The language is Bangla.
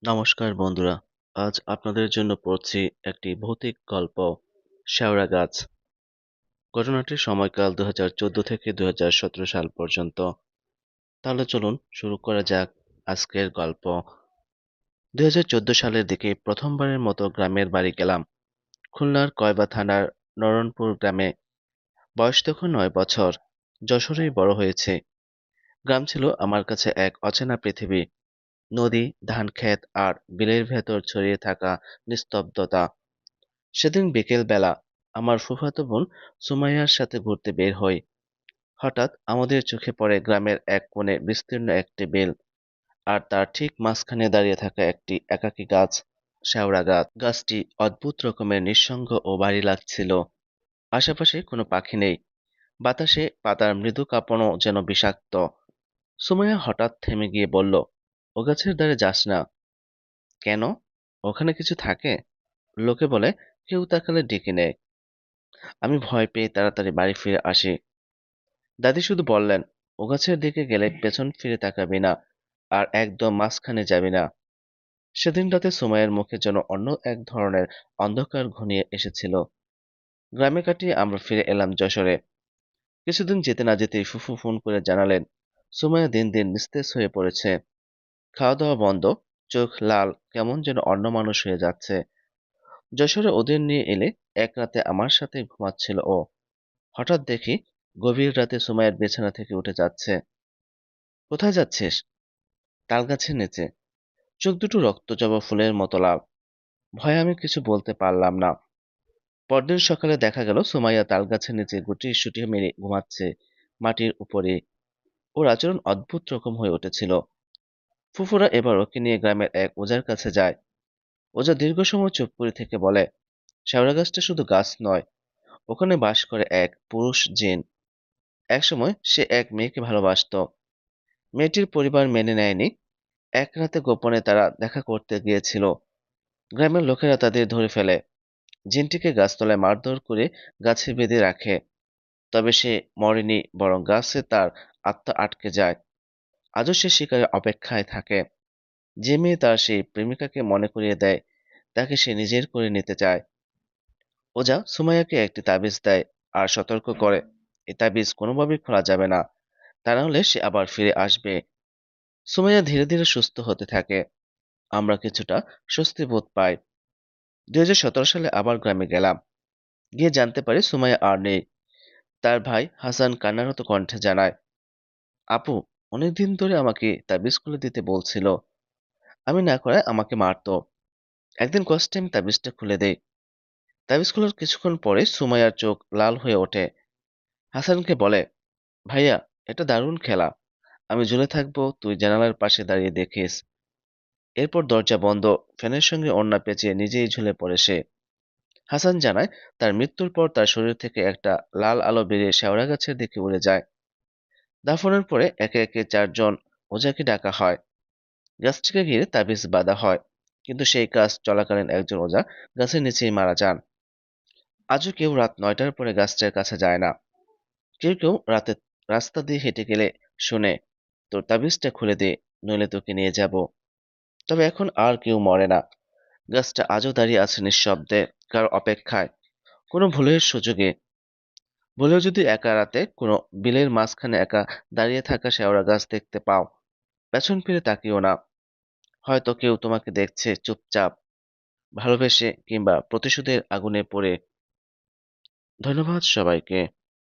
নমস্কার বন্ধুরা, আজ আপনাদের জন্য পড়ছি একটি ভৌতিক গল্প, শেওড়া গাছ। ঘটনাটির সময়কাল 2014 থেকে 2017 সাল পর্যন্ত। তাহলে চলুন শুরু করা যাক আজকের গল্প। 2014 সালের দিকে প্রথমবারের মতো গ্রামের বাড়ি গেলাম। খুলনার কয়বা থানার নরনপুর গ্রামে। বয়স তখন 9 বছর। যশোরেই বড় হয়েছে। গ্রাম ছিল আমার কাছে এক অচেনা পৃথিবী। নদী, ধানক্ষেত আর বিলের ভেতর ছড়িয়ে থাকা নিস্তব্ধতা। সেদিন বিকেল বেলা আমার ফুফাতো বোন সুমাইয়ার সাথে ঘুরতে বের হই। হঠাৎ আমাদের চোখে পড়ে গ্রামের এক কোণে বিস্তীর্ণ একটি বিল, আর তার ঠিক মাঝখানে দাঁড়িয়ে থাকা একটি একাকী গাছ, শেওড়া গাছ। গাছটি অদ্ভুত রকমের নিঃসঙ্গ ও ভারী লাগছিল। আশেপাশে কোনো পাখি নেই। বাতাসে পাতার মৃদু কাঁপনও যেন বিষাক্ত। সুমাইয়া হঠাৎ থেমে গিয়ে বলল, ও গাছের ধারে যাস না। কেন? ওখানে কিছু থাকে? লোকে বলে কেউ তাকালে ডেকে নেয়। আমি ভয় পেয়ে তাড়াতাড়ি বাড়ি ফিরে আসি। দাদি শুধু বললেন, ও গাছের দিকে গেলে পেছন ফিরে তাকাবি না, আর একদম মাঝখানে যাবি না। সেদিন রাতে সুমাইয়ের মুখে যেন অন্য এক ধরনের অন্ধকার ঘনিয়ে এসেছিল। গ্রামে কাটিয়ে আমরা ফিরে এলাম যশোরে। কিছুদিন যেতে না যেতেই ফুফু ফোন করে জানালেন, সুমাইয়া দিন দিন নিস্তেজ হয়ে পড়েছে। খাওয়া দাওয়া বন্ধ, চোখ লাল, কেমন যেন অন্য মানুষ হয়ে যাচ্ছে। যশোরে ওদের নিয়ে এলে এক রাতে আমার সাথে ঘুমাচ্ছিল ও। হঠাৎ দেখি গভীর রাতে সুমাইয়ার বিছানা থেকে উঠে যাচ্ছে। কোথায় যাচ্ছিস? তালগাছের নিচে। চোখ দুটো রক্তজবা ফুলের মতো লাল। ভয়ে আমি কিছু বলতে পারলাম না। পরদিন সকালে দেখা গেল সুমাইয়া তালগাছের নিচে গুটিয়ে সুটিয়ে মেরে ঘুমাচ্ছে মাটির উপরে। ওর আচরণ অদ্ভুত রকম হয়ে উঠেছিল। ফুফুরা এবার ওকে নিয়ে গ্রামের এক ওঝার কাছে যায়। ওঝা দীর্ঘ সময় চুপ করে থেকে বলে, শেওড়া গাছটা শুধু গাছ নয়, ওখানে বাস করে এক পুরুষ জিন। একসময় সে এক মেয়েকে ভালোবাসতো। মেয়েটির পরিবার মেনে নেয়নি। এক রাতে গোপনে তারা দেখা করতে গিয়েছিল। গ্রামের লোকেরা তাদের ধরে ফেলে। জিনটিকে গাছতলায় মারধর করে গাছে বেঁধে রাখে। তবে সে মরেনি, বরং গাছে তার আত্মা আটকে যায়। আজও সে শিকারের অপেক্ষায় থাকে। যে মেয়ে তার সেই প্রেমিকাকে মনে করিয়ে দেয়, তাকে সে নিজের করে নিতে চায়। ওঝা সুমাইয়াকে একটি তাবিজ দেয় আর সতর্ক করে, এই তাবিজ কোনোভাবেই খোলা যাবে না, তা না হলে সে আবার ফিরে আসবে। সুমাইয়া ধীরে ধীরে সুস্থ হতে থাকে। আমরা কিছুটা স্বস্তি বোধ পাই। 2017 সালে আবার গ্রামে গেলাম। গিয়ে জানতে পারি সুমাইয়া আর নেই। তার ভাই হাসান কান্নারত কণ্ঠে জানায়, আপু অনেকদিন ধরে আমাকে তাবিজ খুলে দিতে বলছিল। আমি না করায় আমাকে মারতো। একদিন কষ্টে আমি তাবিজটা খুলে দেই। তাবিজ খোলার কিছুক্ষণ পরে সুমাইয়ার চোখ লাল হয়ে ওঠে। হাসানকে বলে, ভাইয়া, এটা দারুণ খেলা। আমি ঝুলে থাকবো, তুই জানালার পাশে দাঁড়িয়ে দেখিস। এরপর দরজা বন্ধ, ফ্যানের সঙ্গে ওড়না পেঁচিয়ে নিজেই ঝুলে পড়ে সে। হাসান জানায়, তার মৃত্যুর পর তার শরীর থেকে একটা লাল আলো বেরিয়ে শেওড়া গাছের দিকে উড়ে যায়। দাফনের পরে একে একে 4 জন ওঝাকে ডাকা হয়। গাছটিকে ঘিরে তাবিজ বাঁধা হয়। কিন্তু সেই কাজ চলাকালীন একজন ওঝা গাছের নিচেই মারা যান। আজও কেউ রাত 9টার পরে গাছটার কাছে যায় না। কেউ কেউ রাতে রাস্তা দিয়ে হেঁটে গেলে শুনে, তোর তাবিজটা খুলে দে, নইলে তোকে নিয়ে যাব। তবে এখন আর কেউ মরে না। গাছটা আজও দাঁড়িয়ে আছে নিঃশব্দে, কারো অপেক্ষায়, কোনো ভুলের সুযোগে। ভুলেও যদি একা রাতে কোনো বিলের মাঝখানে একা দাঁড়িয়ে থাকা শেওড়া গাছ দেখতে পাও, পেছন ফিরে তাকিও না। হয়তো কেউ তোমাকে দেখছে চুপচাপ, ভালোবেসে কিংবা প্রতিশোধের আগুনে পড়ে। ধন্যবাদ সবাইকে।